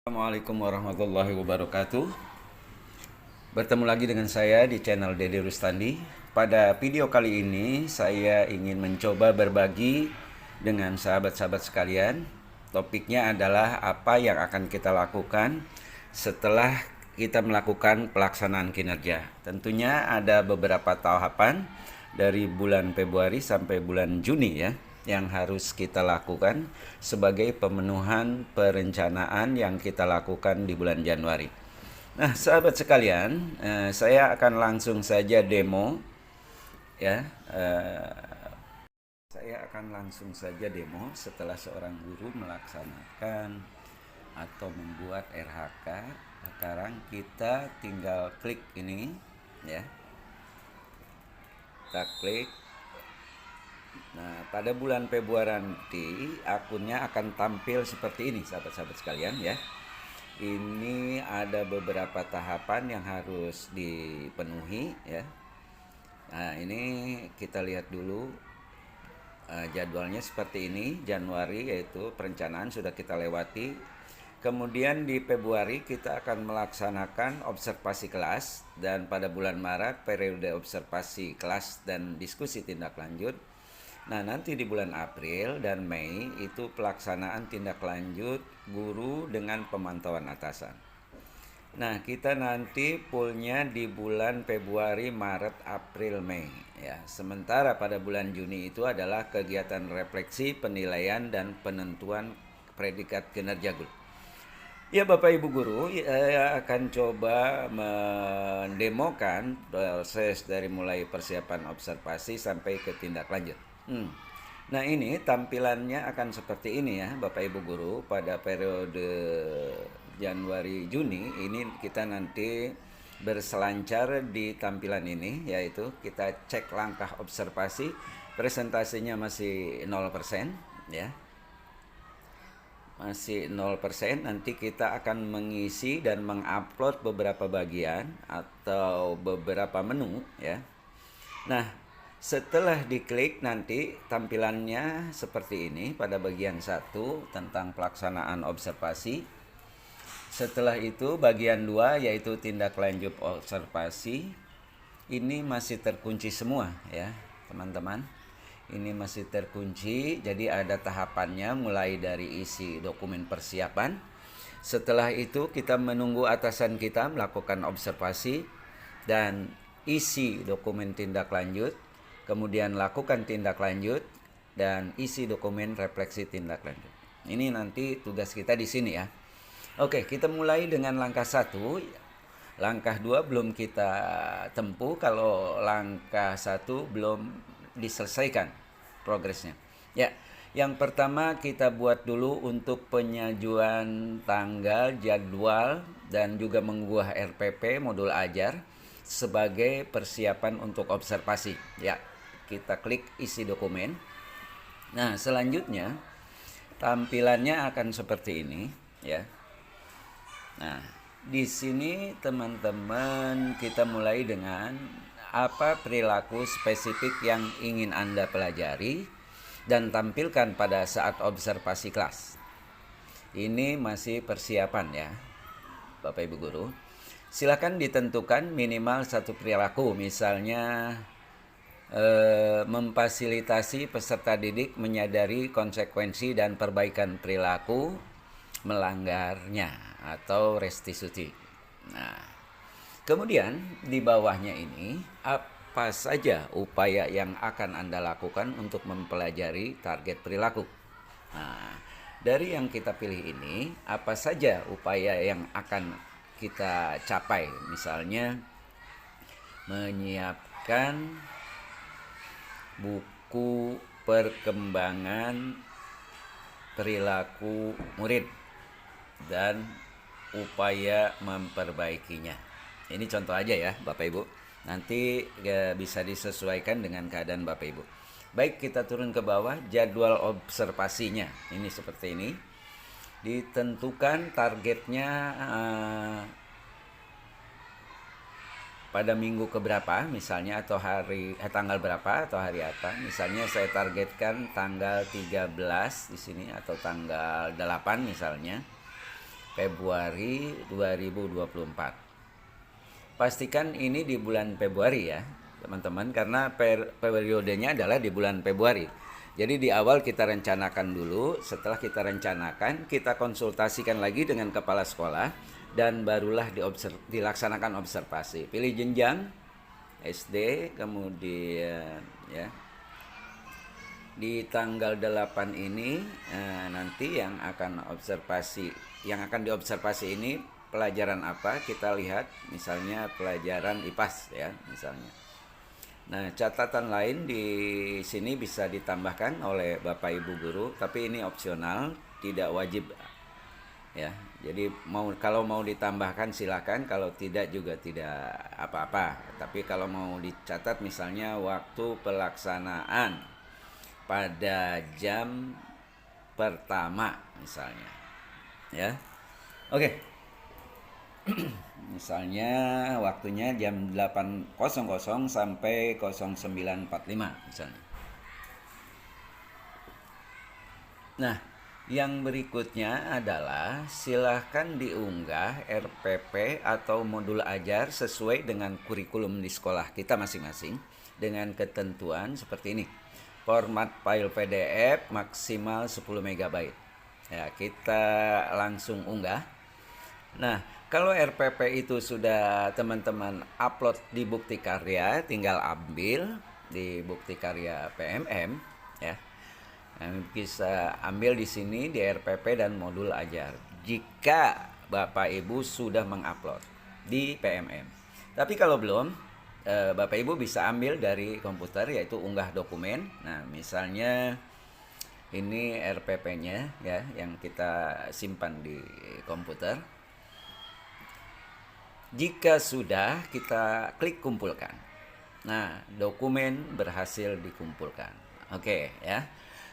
Assalamualaikum warahmatullahi wabarakatuh. Bertemu lagi dengan saya di channel Dede Rustandi. Pada video kali ini saya ingin mencoba berbagi dengan sahabat-sahabat sekalian. Topiknya adalah apa yang akan kita lakukan setelah kita melakukan pelaksanaan kinerja. Tentunya ada beberapa tahapan dari bulan Februari sampai bulan Juni ya, yang harus kita lakukan sebagai pemenuhan perencanaan yang kita lakukan di bulan Januari. Nah, sahabat sekalian, saya akan langsung saja demo ya. Saya akan langsung saja demo setelah seorang guru melaksanakan atau membuat RHK. Sekarang kita tinggal klik ini ya. Kita klik. Nah, pada bulan Februari nanti akunnya akan tampil seperti ini, sahabat-sahabat sekalian ya. Ini ada beberapa tahapan yang harus dipenuhi ya. Nah, ini kita lihat dulu jadwalnya seperti ini. Januari yaitu perencanaan sudah kita lewati. Kemudian di Februari kita akan melaksanakan observasi kelas, dan pada bulan Maret periode observasi kelas dan diskusi tindak lanjut. Nah, nanti di bulan April dan Mei itu pelaksanaan tindak lanjut guru dengan pemantauan atasan. Nah, kita nanti poolnya di bulan Februari, Maret, April, Mei ya. Sementara pada bulan Juni itu adalah kegiatan refleksi, penilaian dan penentuan predikat kinerja guru. Ya Bapak Ibu Guru, saya akan coba mendemokan proses dari mulai persiapan observasi sampai ke tindak lanjut. Nah, ini tampilannya akan seperti ini ya Bapak Ibu Guru. Pada periode Januari Juni ini kita nanti berselancar di tampilan ini, yaitu kita cek langkah observasi. Presentasinya masih 0% ya. Masih 0%. Nanti kita akan mengisi dan mengupload beberapa bagian atau beberapa menu ya. Nah, setelah diklik nanti tampilannya seperti ini pada bagian 1 tentang pelaksanaan observasi. Setelah itu bagian 2 yaitu tindak lanjut observasi. Ini masih terkunci semua ya teman-teman. Ini masih terkunci, jadi ada tahapannya mulai dari isi dokumen persiapan. Setelah itu kita menunggu atasan kita melakukan observasi dan isi dokumen tindak lanjut. Kemudian lakukan tindak lanjut dan isi dokumen refleksi tindak lanjut. Ini nanti tugas kita di sini ya. Oke, kita mulai dengan langkah 1. Langkah 2 belum kita tempuh kalau langkah 1 belum diselesaikan progresnya. Ya, yang pertama kita buat dulu untuk penyajuan tanggal, jadwal dan juga mengunggah RPP modul ajar sebagai persiapan untuk observasi. Ya, kita klik isi dokumen. Nah, selanjutnya tampilannya akan seperti ini ya. Nah, di sini teman-teman kita mulai dengan apa perilaku spesifik yang ingin Anda pelajari dan tampilkan pada saat observasi kelas. Ini masih persiapan ya Bapak Ibu Guru. Silakan ditentukan minimal 1 perilaku, misalnya memfasilitasi peserta didik menyadari konsekuensi dan perbaikan perilaku melanggarnya atau restitusi. Nah, kemudian di bawahnya ini apa saja upaya yang akan Anda lakukan untuk mempelajari target perilaku. Nah, dari yang kita pilih ini apa saja upaya yang akan kita capai, misalnya menyiapkan buku perkembangan perilaku murid dan upaya memperbaikinya. Ini contoh aja ya Bapak Ibu. Nanti bisa disesuaikan dengan keadaan Bapak Ibu. Baik, kita turun ke bawah. Jadwal observasinya ini seperti ini. Ditentukan targetnya pada minggu keberapa misalnya, atau tanggal berapa atau hari apa. Misalnya saya targetkan tanggal 13 di sini atau tanggal 8 misalnya. Februari 2024. Pastikan ini di bulan Februari ya, teman-teman, karena periodenya adalah di bulan Februari. Jadi di awal kita rencanakan dulu, setelah kita rencanakan, kita konsultasikan lagi dengan kepala sekolah dan barulah dilaksanakan observasi. Pilih jenjang SD, kemudian ya. Di tanggal 8 ini nanti yang akan diobservasi ini pelajaran apa, kita lihat misalnya pelajaran IPAS ya misalnya. Nah, catatan lain di sini bisa ditambahkan oleh Bapak Ibu guru, tapi ini opsional, tidak wajib ya. Jadi kalau mau ditambahkan silakan, kalau tidak juga tidak apa-apa. Tapi kalau mau dicatat misalnya waktu pelaksanaan pada jam pertama misalnya. Ya. Oke. Misalnya waktunya jam 8.00 sampai 09.45 misalnya. Nah, yang berikutnya adalah silahkan diunggah RPP atau modul ajar sesuai dengan kurikulum di sekolah kita masing-masing dengan ketentuan seperti ini. Format file PDF maksimal 10 MB. Ya, kita langsung unggah. Nah, kalau RPP itu sudah teman-teman upload di Bukti Karya, tinggal ambil di Bukti Karya PMM ya. Bisa ambil di sini di RPP dan modul ajar. Jika Bapak Ibu sudah mengupload di PMM. Tapi kalau belum, Bapak Ibu bisa ambil dari komputer, yaitu unggah dokumen. Nah, misalnya ini RPP-nya ya yang kita simpan di komputer. Jika sudah, kita klik kumpulkan. Nah, dokumen berhasil dikumpulkan. Oke ya.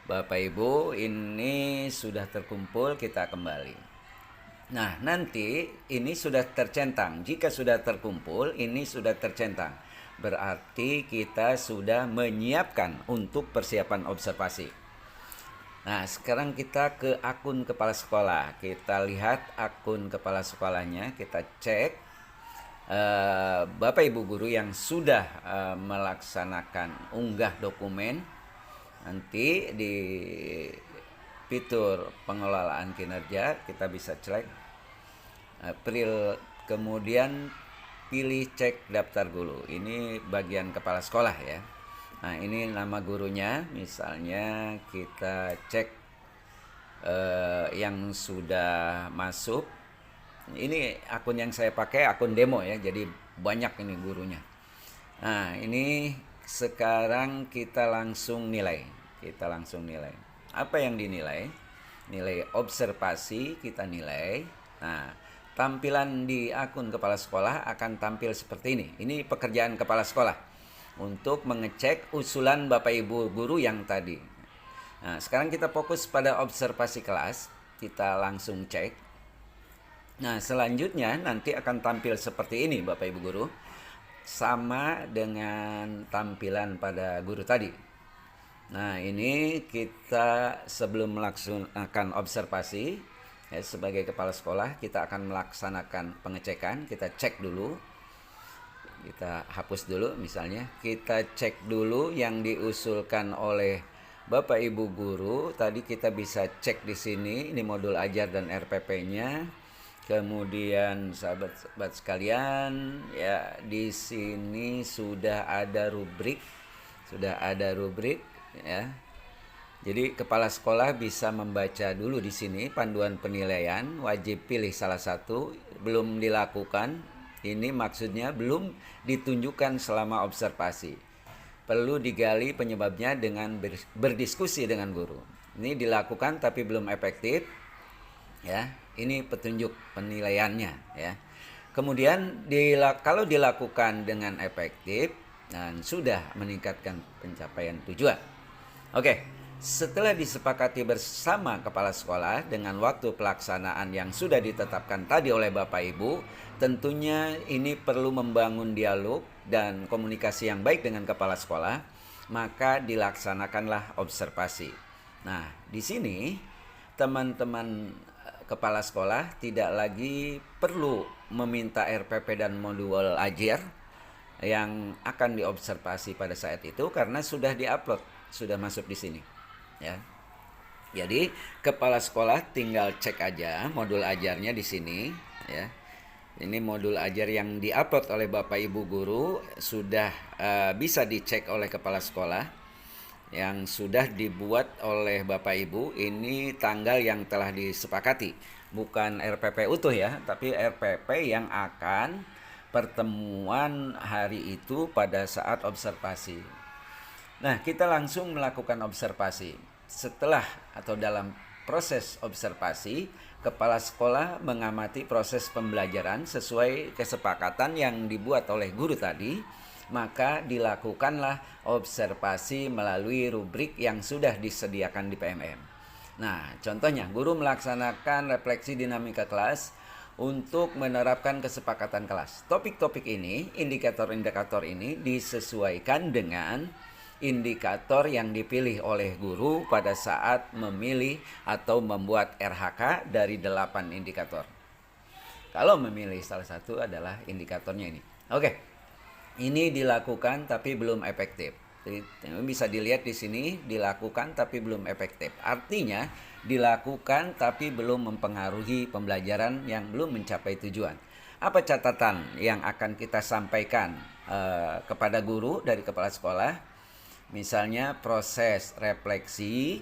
Bapak Ibu, ini sudah terkumpul, kita kembali. Nah, nanti ini sudah tercentang. Jika sudah terkumpul, ini sudah tercentang. Berarti kita sudah menyiapkan untuk persiapan observasi. Nah, sekarang kita ke akun kepala sekolah. Kita lihat akun kepala sekolahnya, kita cek. Bapak Ibu guru yang sudah melaksanakan unggah dokumen, nanti di fitur pengelolaan kinerja kita bisa cek April, kemudian pilih cek daftar guru. Ini bagian kepala sekolah ya. Nah, ini nama gurunya, misalnya kita cek yang sudah masuk. Ini akun yang saya pakai akun demo ya, jadi banyak ini gurunya. Nah, ini sekarang kita langsung nilai. Apa yang dinilai? Nilai observasi kita nilai. Nah, tampilan di akun kepala sekolah akan tampil seperti ini. Ini pekerjaan kepala sekolah untuk mengecek usulan Bapak Ibu guru yang tadi. Nah, sekarang kita fokus pada observasi kelas. Kita langsung cek. Nah, selanjutnya nanti akan tampil seperti ini Bapak Ibu guru. Sama dengan tampilan pada guru tadi. Nah, ini kita sebelum melaksanakan observasi ya, sebagai kepala sekolah kita akan melaksanakan pengecekan. Kita cek dulu. Kita hapus dulu misalnya. Kita cek dulu yang diusulkan oleh Bapak Ibu guru. Tadi kita bisa cek di sini, ini modul ajar dan RPP-nya. Kemudian sahabat-sahabat sekalian, ya di sini sudah ada rubrik ya. Jadi kepala sekolah bisa membaca dulu di sini panduan penilaian, wajib pilih salah satu, belum dilakukan. Ini maksudnya belum ditunjukkan selama observasi. Perlu digali penyebabnya dengan berdiskusi dengan guru. Ini dilakukan tapi belum efektif. Ya, ini petunjuk penilaiannya ya. Kemudian kalau dilakukan dengan efektif dan sudah meningkatkan pencapaian tujuan. Oke, setelah disepakati bersama kepala sekolah dengan waktu pelaksanaan yang sudah ditetapkan tadi oleh Bapak Ibu, tentunya ini perlu membangun dialog dan komunikasi yang baik dengan kepala sekolah, maka dilaksanakanlah observasi. Nah, di sini teman-teman kepala sekolah tidak lagi perlu meminta RPP dan modul ajar yang akan diobservasi pada saat itu karena sudah diupload, sudah masuk di sini, ya. Jadi kepala sekolah tinggal cek aja modul ajarnya di sini, ya. Ini modul ajar yang diupload oleh Bapak Ibu guru sudah bisa dicek oleh kepala sekolah yang sudah dibuat oleh Bapak Ibu. Ini tanggal yang telah disepakati, bukan RPP utuh ya, tapi RPP yang akan pertemuan hari itu pada saat observasi. Nah, kita langsung melakukan observasi. Setelah atau dalam proses observasi, kepala sekolah mengamati proses pembelajaran sesuai kesepakatan yang dibuat oleh guru tadi, maka dilakukanlah observasi melalui rubrik yang sudah disediakan di PMM. Nah, contohnya guru melaksanakan refleksi dinamika kelas untuk menerapkan kesepakatan kelas. Topik-topik ini, indikator-indikator ini disesuaikan dengan indikator yang dipilih oleh guru pada saat memilih atau membuat RHK dari 8 indikator. Kalau memilih salah satu adalah indikatornya ini. Oke. Ini dilakukan tapi belum efektif. Jadi, bisa dilihat di sini dilakukan tapi belum efektif. Artinya dilakukan tapi belum mempengaruhi pembelajaran yang belum mencapai tujuan. Apa catatan yang akan kita sampaikan kepada guru dari kepala sekolah? Misalnya proses refleksi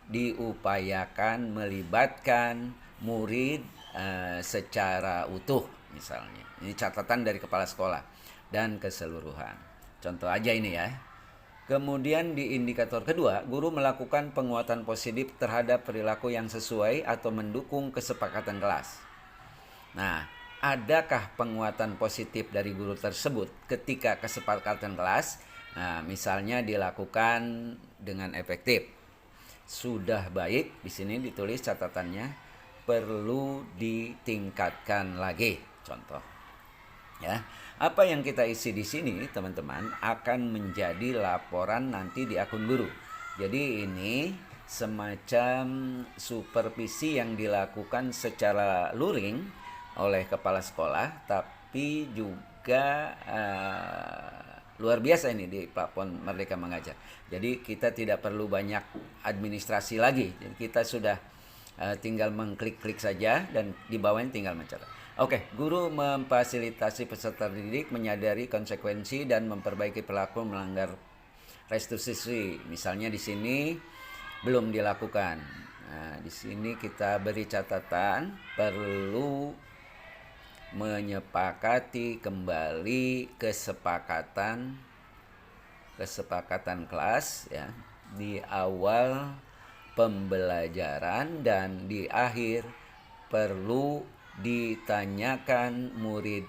diupayakan melibatkan murid secara utuh misalnya. Ini catatan dari kepala sekolah dan keseluruhan. Contoh aja ini ya. Kemudian di indikator kedua, guru melakukan penguatan positif terhadap perilaku yang sesuai atau mendukung kesepakatan kelas. Nah, adakah penguatan positif dari guru tersebut ketika kesepakatan kelas? Nah, misalnya dilakukan dengan efektif. Sudah baik, di sini ditulis catatannya, perlu ditingkatkan lagi. Contoh. Ya. Apa yang kita isi di sini, teman-teman, akan menjadi laporan nanti di akun guru. Jadi ini semacam supervisi yang dilakukan secara luring oleh kepala sekolah, tapi juga luar biasa ini di platform Merdeka Mengajar. Jadi kita tidak perlu banyak administrasi lagi. Jadi kita sudah tinggal mengklik-klik saja dan di bawahnya tinggal mencatat. Oke, guru memfasilitasi peserta didik menyadari konsekuensi dan memperbaiki perilaku melanggar restitusi. Misalnya di sini belum dilakukan. Nah, di sini kita beri catatan perlu menyepakati kembali kesepakatan kelas ya di awal pembelajaran dan di akhir perlu ditanyakan murid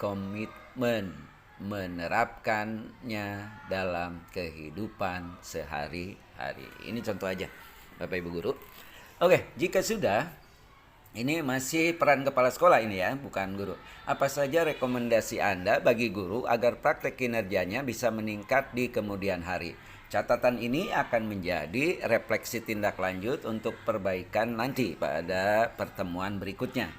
komitmen menerapkannya dalam kehidupan sehari-hari. Ini contoh aja Bapak Ibu guru. Oke, jika sudah, ini masih peran kepala sekolah ini ya, bukan guru. Apa saja rekomendasi Anda bagi guru agar praktek kinerjanya bisa meningkat di kemudian hari? Catatan ini akan menjadi refleksi tindak lanjut untuk perbaikan nanti pada pertemuan berikutnya.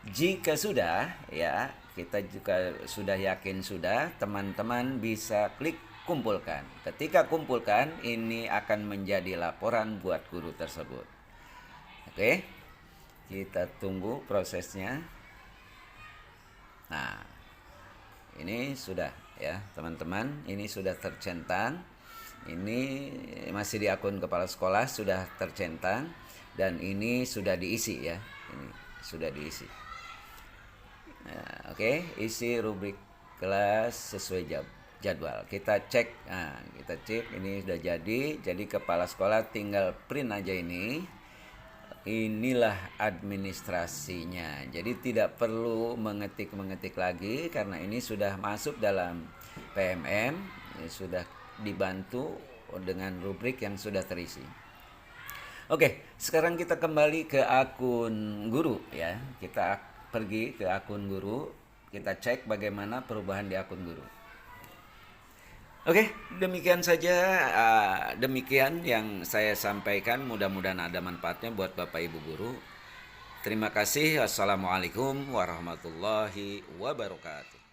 Jika sudah, ya kita juga sudah yakin sudah, teman-teman bisa klik kumpulkan. Ketika kumpulkan, ini akan menjadi laporan buat guru tersebut. Oke, kita tunggu prosesnya. Nah, ini sudah ya teman-teman, ini sudah tercentang. Ini masih di akun kepala sekolah sudah tercentang dan ini sudah diisi ya. Ini sudah diisi. Nah, oke, isi rubrik kelas sesuai jadwal. Kita cek. Nah, kita cek ini sudah jadi. Jadi kepala sekolah tinggal print aja ini. Inilah administrasinya. Jadi tidak perlu mengetik lagi karena ini sudah masuk dalam PMM, ini sudah dibantu dengan rubrik yang sudah terisi. Oke, sekarang kita kembali ke akun guru ya. Kita pergi ke akun guru, kita cek bagaimana perubahan di akun guru. Oke, demikian saja. Demikian yang saya sampaikan. Mudah-mudahan ada manfaatnya buat Bapak Ibu guru. Terima kasih. Assalamualaikum warahmatullahi wabarakatuh.